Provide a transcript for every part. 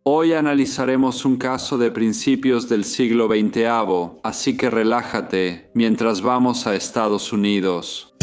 Hoy analizaremos un caso de principios del siglo XX, así que relájate mientras vamos a Estados Unidos.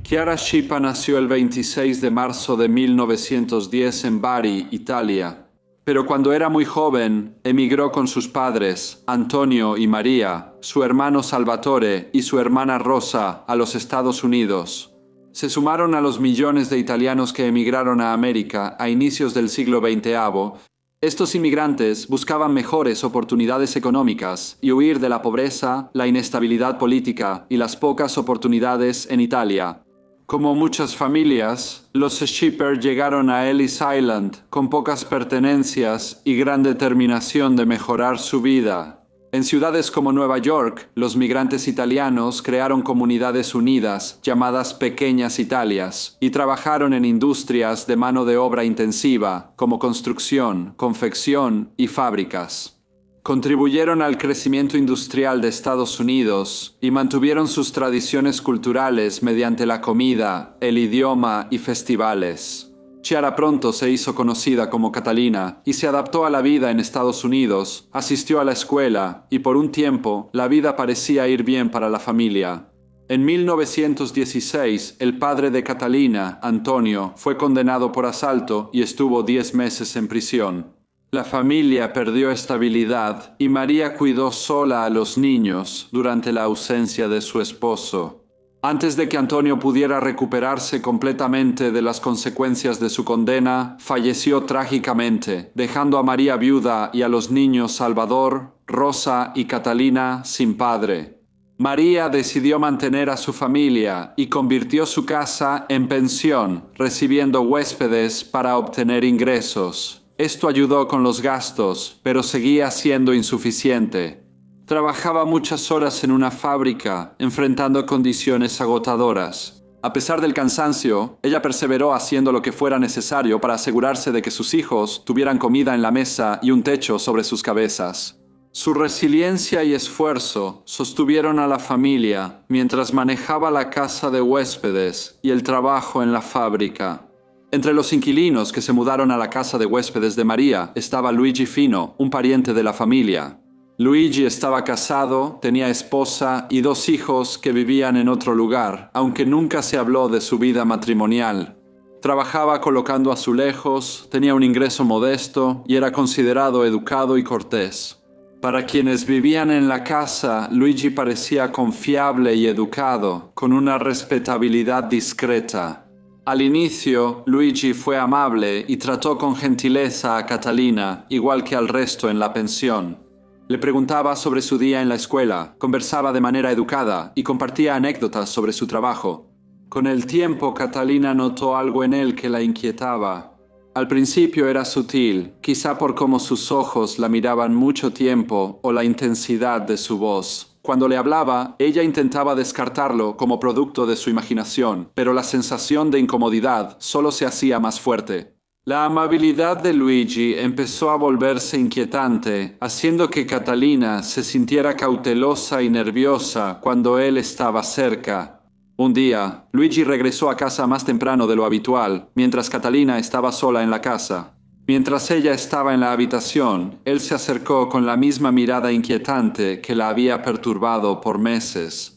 Chiara Schippa nació el 26 de marzo de 1910 en Bari, Italia. Pero cuando era muy joven, emigró con sus padres, Antonio y María, su hermano Salvatore y su hermana Rosa, a los Estados Unidos. Se sumaron a los millones de italianos que emigraron a América a inicios del siglo XX. Estos inmigrantes buscaban mejores oportunidades económicas y huir de la pobreza, la inestabilidad política y las pocas oportunidades en Italia. Como muchas familias, los Schippa llegaron a Ellis Island con pocas pertenencias y gran determinación de mejorar su vida. En ciudades como Nueva York, los migrantes italianos crearon comunidades unidas llamadas Pequeñas Italias y trabajaron en industrias de mano de obra intensiva como construcción, confección y fábricas. Contribuyeron al crecimiento industrial de Estados Unidos y mantuvieron sus tradiciones culturales mediante la comida, el idioma y festivales. Chiara pronto se hizo conocida como Catalina y se adaptó a la vida en Estados Unidos, asistió a la escuela y por un tiempo la vida parecía ir bien para la familia. En 1916, el padre de Catalina, Antonio, fue condenado por asalto y estuvo 10 meses en prisión. La familia perdió estabilidad y María cuidó sola a los niños durante la ausencia de su esposo. Antes de que Antonio pudiera recuperarse completamente de las consecuencias de su condena, falleció trágicamente, dejando a María viuda y a los niños Salvador, Rosa y Catalina sin padre. María decidió mantener a su familia y convirtió su casa en pensión, recibiendo huéspedes para obtener ingresos. Esto ayudó con los gastos, pero seguía siendo insuficiente. Trabajaba muchas horas en una fábrica, enfrentando condiciones agotadoras. A pesar del cansancio, ella perseveró haciendo lo que fuera necesario para asegurarse de que sus hijos tuvieran comida en la mesa y un techo sobre sus cabezas. Su resiliencia y esfuerzo sostuvieron a la familia mientras manejaba la casa de huéspedes y el trabajo en la fábrica. Entre los inquilinos que se mudaron a la casa de huéspedes de María estaba Luigi Fino, un pariente de la familia. Luigi estaba casado, tenía esposa y 2 hijos que vivían en otro lugar, aunque nunca se habló de su vida matrimonial. Trabajaba colocando azulejos, tenía un ingreso modesto y era considerado educado y cortés. Para quienes vivían en la casa, Luigi parecía confiable y educado, con una respetabilidad discreta. Al inicio, Luigi fue amable y trató con gentileza a Catalina, igual que al resto en la pensión. Le preguntaba sobre su día en la escuela, conversaba de manera educada y compartía anécdotas sobre su trabajo. Con el tiempo, Catalina notó algo en él que la inquietaba. Al principio era sutil, quizá por cómo sus ojos la miraban mucho tiempo o la intensidad de su voz. Cuando le hablaba, ella intentaba descartarlo como producto de su imaginación, pero la sensación de incomodidad solo se hacía más fuerte. La amabilidad de Luigi empezó a volverse inquietante, haciendo que Catalina se sintiera cautelosa y nerviosa cuando él estaba cerca. Un día, Luigi regresó a casa más temprano de lo habitual, mientras Catalina estaba sola en la casa. Mientras ella estaba en la habitación, él se acercó con la misma mirada inquietante que la había perturbado por meses.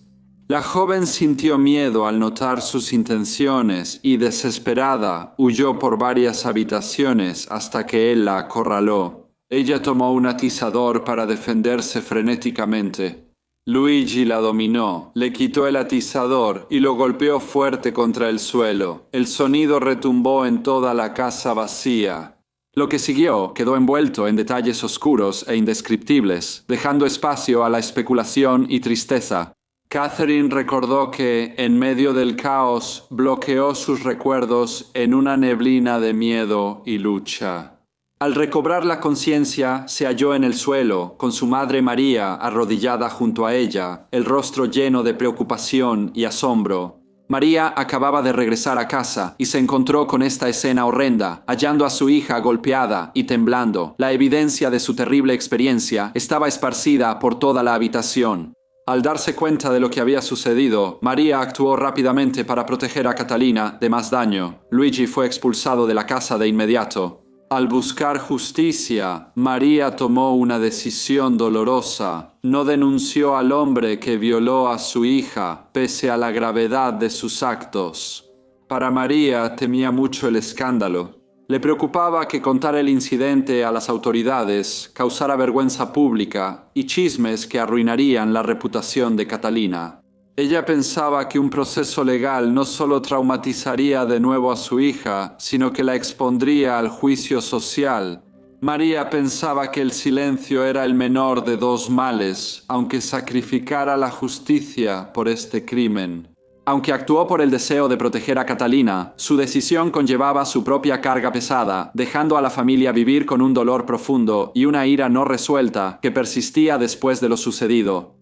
La joven sintió miedo al notar sus intenciones y, desesperada, huyó por varias habitaciones hasta que él la acorraló. Ella tomó un atizador para defenderse frenéticamente. Luigi la dominó, le quitó el atizador y lo golpeó fuerte contra el suelo. El sonido retumbó en toda la casa vacía. Lo que siguió quedó envuelto en detalles oscuros e indescriptibles, dejando espacio a la especulación y tristeza. Catherine recordó que, en medio del caos, bloqueó sus recuerdos en una neblina de miedo y lucha. Al recobrar la conciencia, se halló en el suelo, con su madre María arrodillada junto a ella, el rostro lleno de preocupación y asombro. María acababa de regresar a casa y se encontró con esta escena horrenda, hallando a su hija golpeada y temblando. La evidencia de su terrible experiencia estaba esparcida por toda la habitación. Al darse cuenta de lo que había sucedido, María actuó rápidamente para proteger a Catalina de más daño. Luigi fue expulsado de la casa de inmediato. Al buscar justicia, María tomó una decisión dolorosa. No denunció al hombre que violó a su hija, pese a la gravedad de sus actos. Para María temía mucho el escándalo. Le preocupaba que contar el incidente a las autoridades causara vergüenza pública y chismes que arruinarían la reputación de Catalina. Ella pensaba que un proceso legal no solo traumatizaría de nuevo a su hija, sino que la expondría al juicio social. María pensaba que el silencio era el menor de dos males, aunque sacrificara la justicia por este crimen. Aunque actuó por el deseo de proteger a Catalina, su decisión conllevaba su propia carga pesada, dejando a la familia vivir con un dolor profundo y una ira no resuelta que persistía después de lo sucedido.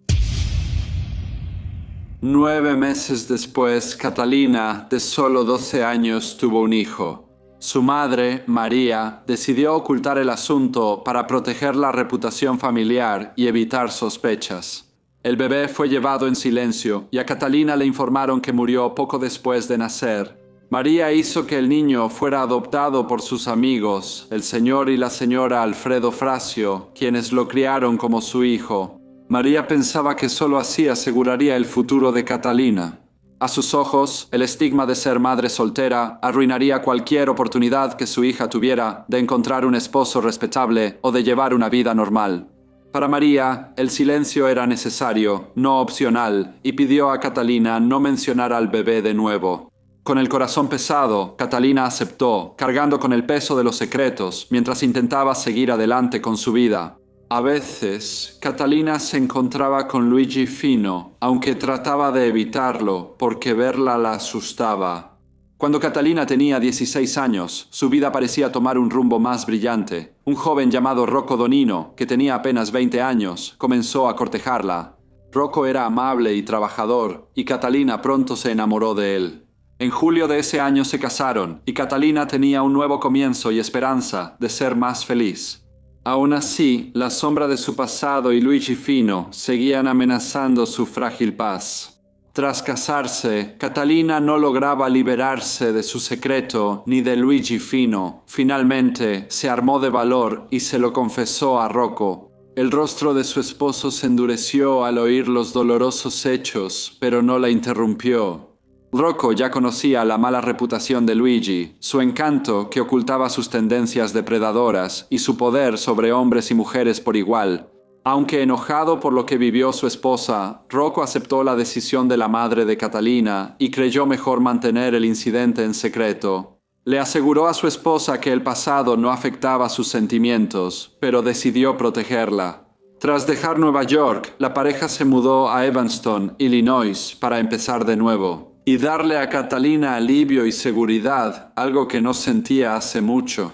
9 meses después, Catalina, de solo 12 años, tuvo un hijo. Su madre, María, decidió ocultar el asunto para proteger la reputación familiar y evitar sospechas. El bebé fue llevado en silencio y a Catalina le informaron que murió poco después de nacer. María hizo que el niño fuera adoptado por sus amigos, el señor y la señora Alfredo Frasio, quienes lo criaron como su hijo. María pensaba que solo así aseguraría el futuro de Catalina. A sus ojos, el estigma de ser madre soltera arruinaría cualquier oportunidad que su hija tuviera de encontrar un esposo respetable o de llevar una vida normal. Para María, el silencio era necesario, no opcional, y pidió a Catalina no mencionar al bebé de nuevo. Con el corazón pesado, Catalina aceptó, cargando con el peso de los secretos, mientras intentaba seguir adelante con su vida. A veces, Catalina se encontraba con Luigi Fino, aunque trataba de evitarlo, porque verla la asustaba. Cuando Catalina tenía 16 años, su vida parecía tomar un rumbo más brillante. Un joven llamado Rocco Donino, que tenía apenas 20 años, comenzó a cortejarla. Rocco era amable y trabajador, y Catalina pronto se enamoró de él. En julio de ese año se casaron, y Catalina tenía un nuevo comienzo y esperanza de ser más feliz. Aún así, la sombra de su pasado y Luigi Fino seguían amenazando su frágil paz. Tras casarse, Catalina no lograba liberarse de su secreto ni de Luigi Fino. Finalmente, se armó de valor y se lo confesó a Rocco. El rostro de su esposo se endureció al oír los dolorosos hechos, pero no la interrumpió. Rocco ya conocía la mala reputación de Luigi, su encanto que ocultaba sus tendencias depredadoras y su poder sobre hombres y mujeres por igual. Aunque enojado por lo que vivió su esposa, Rocco aceptó la decisión de la madre de Catalina y creyó mejor mantener el incidente en secreto. Le aseguró a su esposa que el pasado no afectaba sus sentimientos, pero decidió protegerla. Tras dejar Nueva York, la pareja se mudó a Evanston, Illinois, para empezar de nuevo y darle a Catalina alivio y seguridad, algo que no sentía hace mucho.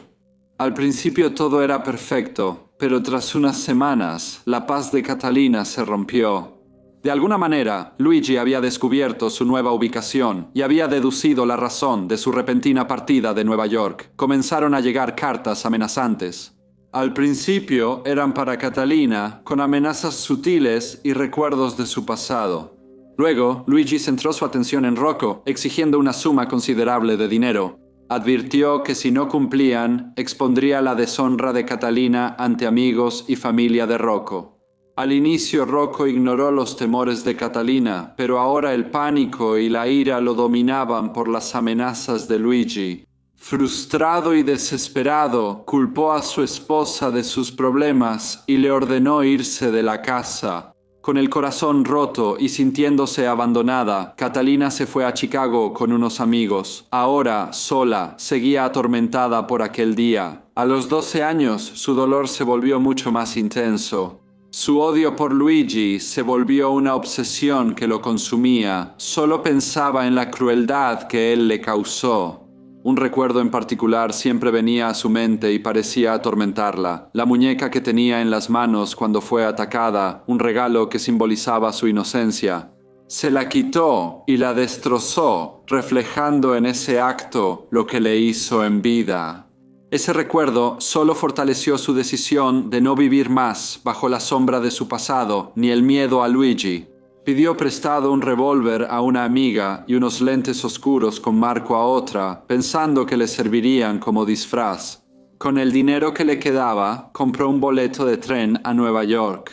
Al principio todo era perfecto, pero tras unas semanas, la paz de Catalina se rompió. De alguna manera, Luigi había descubierto su nueva ubicación y había deducido la razón de su repentina partida de Nueva York. Comenzaron a llegar cartas amenazantes. Al principio eran para Catalina, con amenazas sutiles y recuerdos de su pasado. Luego, Luigi centró su atención en Rocco, exigiendo una suma considerable de dinero. Advirtió que si no cumplían, expondría la deshonra de Catalina ante amigos y familia de Rocco. Al inicio, Rocco ignoró los temores de Catalina, pero ahora el pánico y la ira lo dominaban por las amenazas de Luigi. Frustrado y desesperado, culpó a su esposa de sus problemas y le ordenó irse de la casa. Con el corazón roto y sintiéndose abandonada, Catalina se fue a Chicago con unos amigos. Ahora, sola, seguía atormentada por aquel día. A los 12 años, su dolor se volvió mucho más intenso. Su odio por Luigi se volvió una obsesión que lo consumía. Solo pensaba en la crueldad que él le causó. Un recuerdo en particular siempre venía a su mente y parecía atormentarla. La muñeca que tenía en las manos cuando fue atacada, un regalo que simbolizaba su inocencia. Se la quitó y la destrozó, reflejando en ese acto lo que le hizo en vida. Ese recuerdo solo fortaleció su decisión de no vivir más bajo la sombra de su pasado ni el miedo a Luigi. Pidió prestado un revólver a una amiga y unos lentes oscuros con marco a otra, pensando que le servirían como disfraz. Con el dinero que le quedaba, compró un boleto de tren a Nueva York.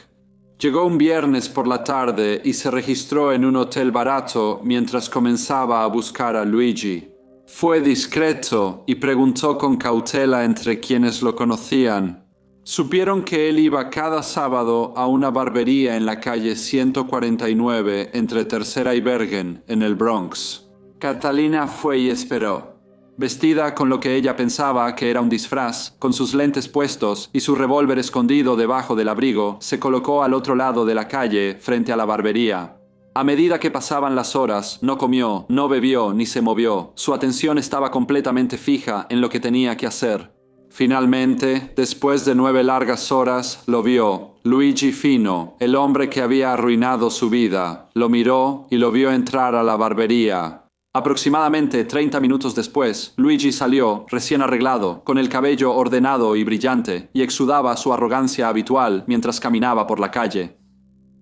Llegó un viernes por la tarde y se registró en un hotel barato mientras comenzaba a buscar a Luigi. Fue discreto y preguntó con cautela entre quienes lo conocían. Supieron que él iba cada sábado a una barbería en la calle 149 entre Tercera y Bergen, en el Bronx. Catalina fue y esperó. Vestida con lo que ella pensaba que era un disfraz, con sus lentes puestos y su revólver escondido debajo del abrigo, se colocó al otro lado de la calle, frente a la barbería. A medida que pasaban las horas, no comió, no bebió ni se movió. Su atención estaba completamente fija en lo que tenía que hacer. Finalmente, después de 9 largas horas, lo vio. Luigi Fino, el hombre que había arruinado su vida, lo miró y lo vio entrar a la barbería. Aproximadamente 30 minutos después, Luigi salió, recién arreglado, con el cabello ordenado y brillante, y exudaba su arrogancia habitual mientras caminaba por la calle.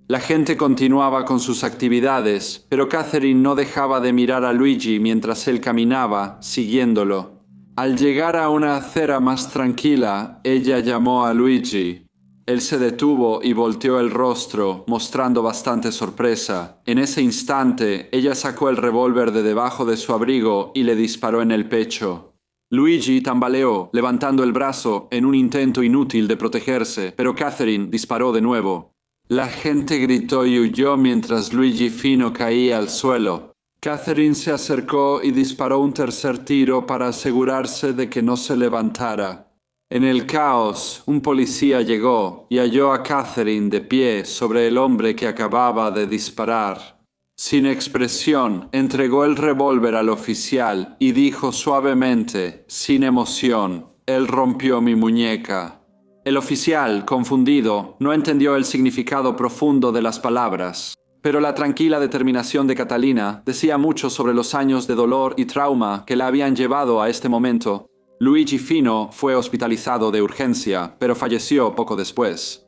La gente continuaba con sus actividades, pero Catherine no dejaba de mirar a Luigi mientras él caminaba, siguiéndolo. Al llegar a una acera más tranquila, ella llamó a Luigi. Él se detuvo y volteó el rostro, mostrando bastante sorpresa. En ese instante, ella sacó el revólver de debajo de su abrigo y le disparó en el pecho. Luigi tambaleó, levantando el brazo en un intento inútil de protegerse, pero Catherine disparó de nuevo. La gente gritó y huyó mientras Luigi Fino caía al suelo. Catherine se acercó y disparó un tercer tiro para asegurarse de que no se levantara. En el caos, un policía llegó y halló a Catherine de pie sobre el hombre que acababa de disparar. Sin expresión, entregó el revólver al oficial y dijo suavemente, sin emoción, «Él rompió mi muñeca». El oficial, confundido, no entendió el significado profundo de las palabras. Pero la tranquila determinación de Catalina decía mucho sobre los años de dolor y trauma que la habían llevado a este momento. Luigi Fino fue hospitalizado de urgencia, pero falleció poco después.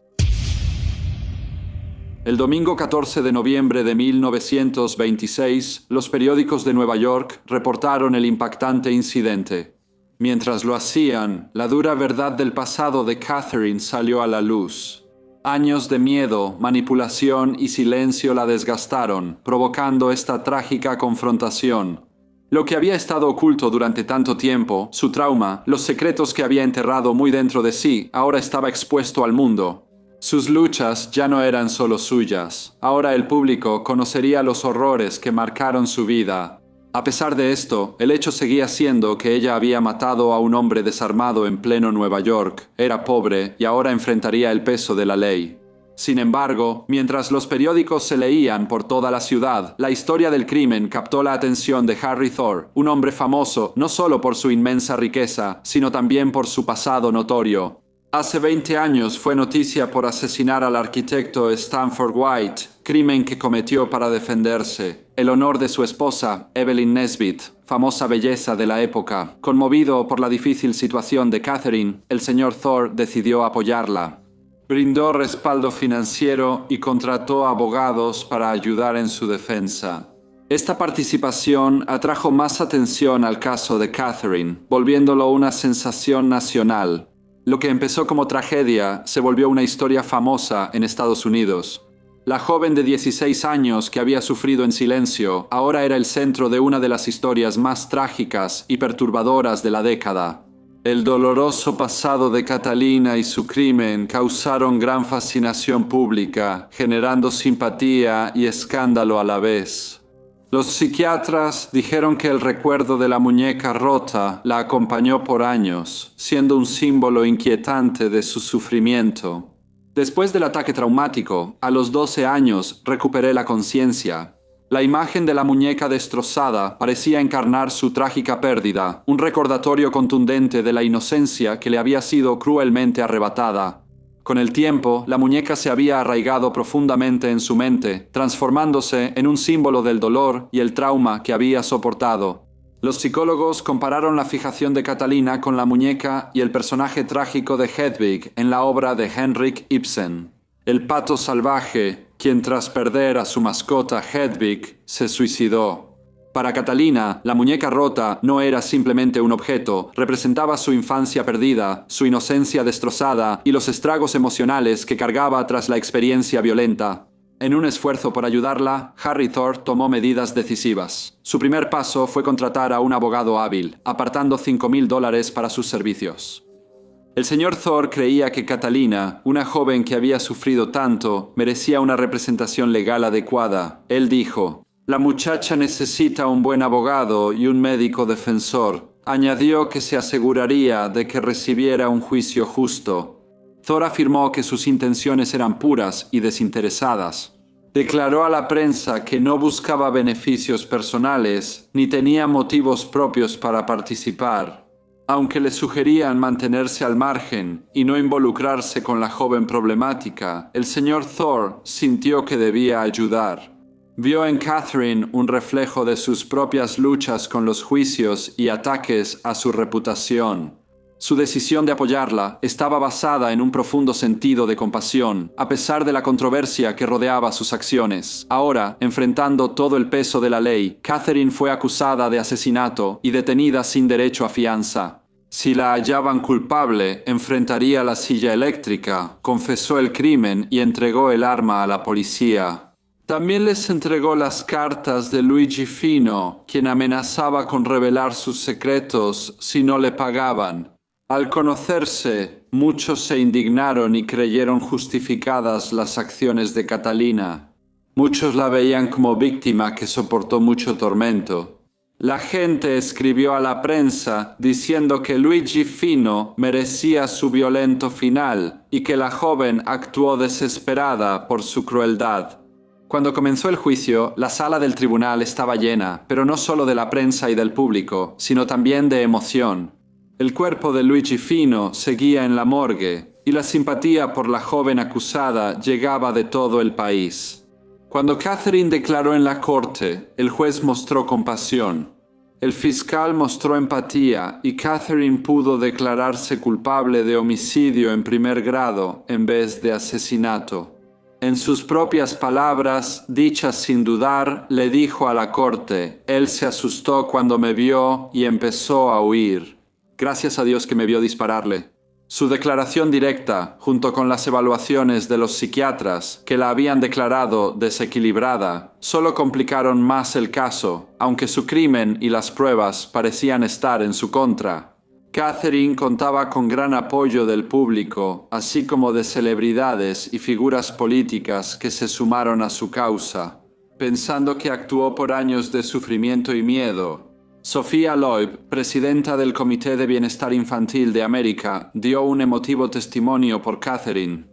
El domingo 14 de noviembre de 1926, los periódicos de Nueva York reportaron el impactante incidente. Mientras lo hacían, la dura verdad del pasado de Catherine salió a la luz. Años de miedo, manipulación y silencio la desgastaron, provocando esta trágica confrontación. Lo que había estado oculto durante tanto tiempo, su trauma, los secretos que había enterrado muy dentro de sí, ahora estaba expuesto al mundo. Sus luchas ya no eran solo suyas. Ahora el público conocería los horrores que marcaron su vida. A pesar de esto, el hecho seguía siendo que ella había matado a un hombre desarmado en pleno Nueva York, era pobre y ahora enfrentaría el peso de la ley. Sin embargo, mientras los periódicos se leían por toda la ciudad, la historia del crimen captó la atención de Harry Thorne, un hombre famoso no solo por su inmensa riqueza, sino también por su pasado notorio. Hace 20 años fue noticia por asesinar al arquitecto Stanford White, crimen que cometió para defenderse. El honor de su esposa, Evelyn Nesbit, famosa belleza de la época. Conmovido por la difícil situación de Catherine, el señor Thorne decidió apoyarla. Brindó respaldo financiero y contrató abogados para ayudar en su defensa. Esta participación atrajo más atención al caso de Catherine, volviéndolo una sensación nacional. Lo que empezó como tragedia se volvió una historia famosa en Estados Unidos. La joven de 16 años que había sufrido en silencio ahora era el centro de una de las historias más trágicas y perturbadoras de la década. El doloroso pasado de Catalina y su crimen causaron gran fascinación pública, generando simpatía y escándalo a la vez. Los psiquiatras dijeron que el recuerdo de la muñeca rota la acompañó por años, siendo un símbolo inquietante de su sufrimiento. Después del ataque traumático, a los 12 años recuperé la conciencia. La imagen de la muñeca destrozada parecía encarnar su trágica pérdida, un recordatorio contundente de la inocencia que le había sido cruelmente arrebatada. Con el tiempo, la muñeca se había arraigado profundamente en su mente, transformándose en un símbolo del dolor y el trauma que había soportado. Los psicólogos compararon la fijación de Catalina con la muñeca y el personaje trágico de Hedwig en la obra de Henrik Ibsen. El pato salvaje, quien tras perder a su mascota Hedwig, se suicidó. Para Catalina, la muñeca rota no era simplemente un objeto, representaba su infancia perdida, su inocencia destrozada y los estragos emocionales que cargaba tras la experiencia violenta. En un esfuerzo por ayudarla, Harry Thor tomó medidas decisivas. Su primer paso fue contratar a un abogado hábil, apartando $5,000 para sus servicios. El señor Thor creía que Catalina, una joven que había sufrido tanto, merecía una representación legal adecuada. Él dijo: «La muchacha necesita un buen abogado y un médico defensor». Añadió que se aseguraría de que recibiera un juicio justo. Thor afirmó que sus intenciones eran puras y desinteresadas. Declaró a la prensa que no buscaba beneficios personales ni tenía motivos propios para participar. Aunque le sugerían mantenerse al margen y no involucrarse con la joven problemática, el señor Thor sintió que debía ayudar. Vio en Catherine un reflejo de sus propias luchas con los juicios y ataques a su reputación. Su decisión de apoyarla estaba basada en un profundo sentido de compasión, a pesar de la controversia que rodeaba sus acciones. Ahora, enfrentando todo el peso de la ley, Catherine fue acusada de asesinato y detenida sin derecho a fianza. Si la hallaban culpable, enfrentaría la silla eléctrica, confesó el crimen y entregó el arma a la policía. También les entregó las cartas de Luigi Fino, quien amenazaba con revelar sus secretos si no le pagaban. Al conocerse, muchos se indignaron y creyeron justificadas las acciones de Catalina. Muchos la veían como víctima que soportó mucho tormento. La gente escribió a la prensa diciendo que Luigi Fino merecía su violento final y que la joven actuó desesperada por su crueldad. Cuando comenzó el juicio, la sala del tribunal estaba llena, pero no solo de la prensa y del público, sino también de emoción. El cuerpo de Luigi Fino seguía en la morgue y la simpatía por la joven acusada llegaba de todo el país. Cuando Catherine declaró en la corte, el juez mostró compasión. El fiscal mostró empatía y Catherine pudo declararse culpable de homicidio en primer grado en vez de asesinato. En sus propias palabras, dichas sin dudar, le dijo a la corte: «Él se asustó cuando me vio y empezó a huir. Gracias a Dios que me vio dispararle». Su declaración directa, junto con las evaluaciones de los psiquiatras que la habían declarado desequilibrada, solo complicaron más el caso, aunque su crimen y las pruebas parecían estar en su contra. Catherine contaba con gran apoyo del público, así como de celebridades y figuras políticas que se sumaron a su causa. Pensando que actuó por años de sufrimiento y miedo, Sophia Loeb, presidenta del Comité de Bienestar Infantil de América, dio un emotivo testimonio por Catherine,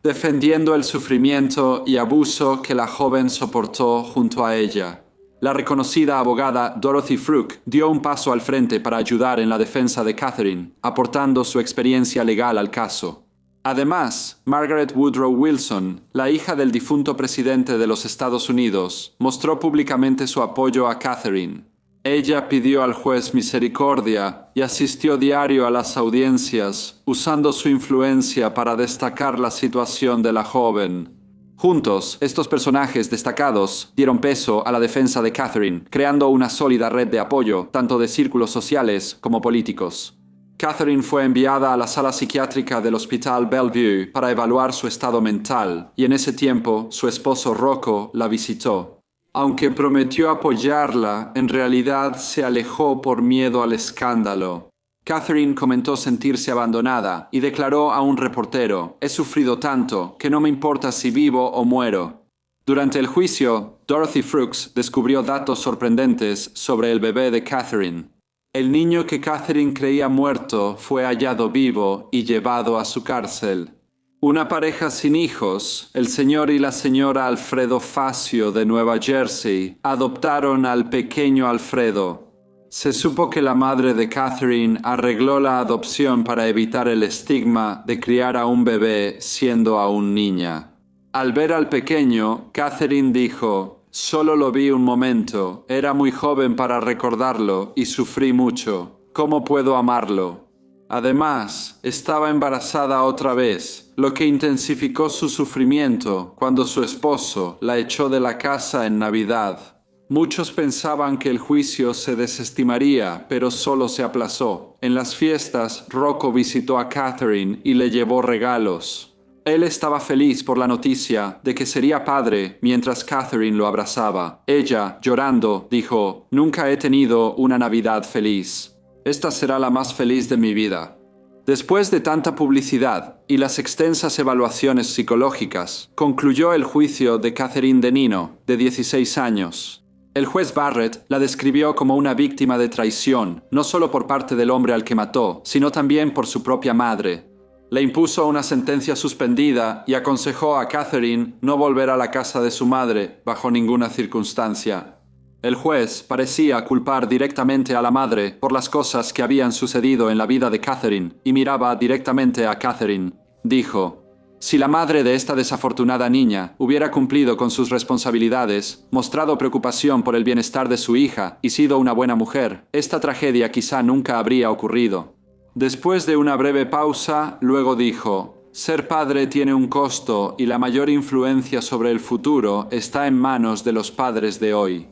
defendiendo el sufrimiento y abuso que la joven soportó junto a ella. La reconocida abogada Dorothy Fruch dio un paso al frente para ayudar en la defensa de Catherine, aportando su experiencia legal al caso. Además, Margaret Woodrow Wilson, la hija del difunto presidente de los Estados Unidos, mostró públicamente su apoyo a Catherine. Ella pidió al juez misericordia y asistió diario a las audiencias, usando su influencia para destacar la situación de la joven. Juntos, estos personajes destacados dieron peso a la defensa de Catherine, creando una sólida red de apoyo, tanto de círculos sociales como políticos. Catherine fue enviada a la sala psiquiátrica del Hospital Bellevue para evaluar su estado mental, y en ese tiempo su esposo Rocco la visitó. Aunque prometió apoyarla, en realidad se alejó por miedo al escándalo. Catherine comentó sentirse abandonada y declaró a un reportero: «He sufrido tanto que no me importa si vivo o muero». Durante el juicio, Dorothy Fruch descubrió datos sorprendentes sobre el bebé de Catherine. El niño que Catherine creía muerto fue hallado vivo y llevado a su cárcel. Una pareja sin hijos, el señor y la señora Alfredo Facio de Nueva Jersey, adoptaron al pequeño Alfredo. Se supo que la madre de Catherine arregló la adopción para evitar el estigma de criar a un bebé siendo aún niña. Al ver al pequeño, Catherine dijo: «Solo lo vi un momento, era muy joven para recordarlo y sufrí mucho. ¿Cómo puedo amarlo?». Además, estaba embarazada otra vez, lo que intensificó su sufrimiento cuando su esposo la echó de la casa en Navidad. Muchos pensaban que el juicio se desestimaría, pero solo se aplazó. En las fiestas, Rocco visitó a Catherine y le llevó regalos. Él estaba feliz por la noticia de que sería padre mientras Catherine lo abrazaba. Ella, llorando, dijo: «Nunca he tenido una Navidad feliz. Esta será la más feliz de mi vida». Después de tanta publicidad y las extensas evaluaciones psicológicas, concluyó el juicio de Catherine Denino, de 16 años. El juez Barrett la describió como una víctima de traición, no solo por parte del hombre al que mató, sino también por su propia madre. Le impuso una sentencia suspendida y aconsejó a Catherine no volver a la casa de su madre bajo ninguna circunstancia. El juez parecía culpar directamente a la madre por las cosas que habían sucedido en la vida de Catherine y miraba directamente a Catherine. Dijo: «Si la madre de esta desafortunada niña hubiera cumplido con sus responsabilidades, mostrado preocupación por el bienestar de su hija y sido una buena mujer, esta tragedia quizá nunca habría ocurrido». Después de una breve pausa, luego dijo: «Ser padre tiene un costo y la mayor influencia sobre el futuro está en manos de los padres de hoy».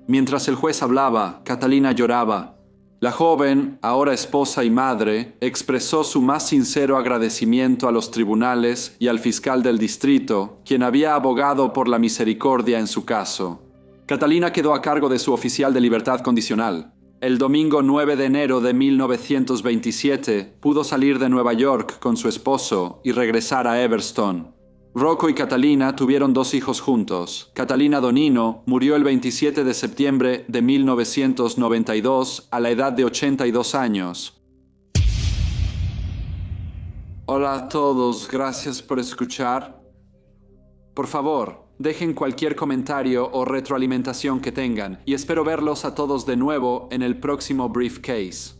Mientras el juez hablaba, Catalina lloraba. La joven, ahora esposa y madre, expresó su más sincero agradecimiento a los tribunales y al fiscal del distrito, quien había abogado por la misericordia en su caso. Catalina quedó a cargo de su oficial de libertad condicional. El domingo 9 de enero de 1927 pudo salir de Nueva York con su esposo y regresar a Everstone. Rocco y Catalina tuvieron 2 hijos juntos. Catalina Donino murió el 27 de septiembre de 1992 a la edad de 82 años. Hola a todos, gracias por escuchar. Por favor, dejen cualquier comentario o retroalimentación que tengan y espero verlos a todos de nuevo en el próximo Briefcase.